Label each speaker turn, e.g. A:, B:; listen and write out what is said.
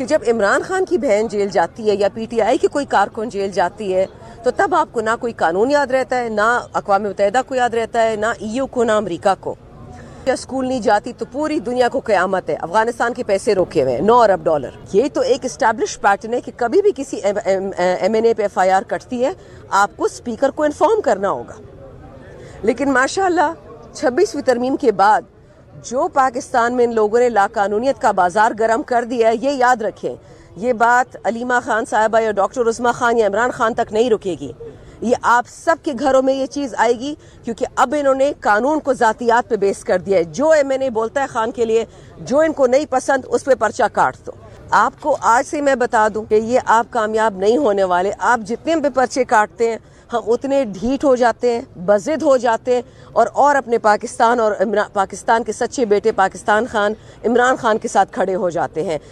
A: कि जब इमरान खान की बहन जेल जाती है या पीटीआई की कोई कारकुन जेल जाती है तो तब आपको ना कोई कानून याद रहता है, ना अक़वाम मुत्तहिदा को याद रहता है, ना ईयू को, ना अमरीका को। या स्कूल नहीं जाती तो पूरी दुनिया को क़यामत है, अफगानिस्तान के पैसे रोके हुए हैं $9 अरब। ये तो एक इस्टेब्लिश पैटर्न है कि कभी भी किसी MNA पे FIR कटती है आपको स्पीकर को इन्फॉर्म करना होगा। लेकिन माशाल्लाह 26वीं तरमीम के बाद जो पाकिस्तान में इन लोगों ने लाकानूनियत का बाजार गर्म कर दिया है, ये याद रखें, ये बात अलीमा खान साहिबा या डॉक्टर उस्मा खान या इमरान खान तक नहीं रुकेगी। ये आप सब के घरों में ये चीज़ आएगी, क्योंकि अब इन्होंने कानून को ज़ातियात पे बेस कर दिया है। जो MNA बोलता है खान के लिए, जो इनको नहीं पसंद उस पर पर्चा काट दो। आपको आज से मैं बता दूं कि ये आप कामयाब नहीं होने वाले। आप जितने पे पर्चे काटते हैं हम उतने ढीठ हो जाते हैं, बज़िद हो जाते हैं और अपने पाकिस्तान और पाकिस्तान के सच्चे बेटे पाकिस्तान खान, इमरान खान के साथ खड़े हो जाते हैं।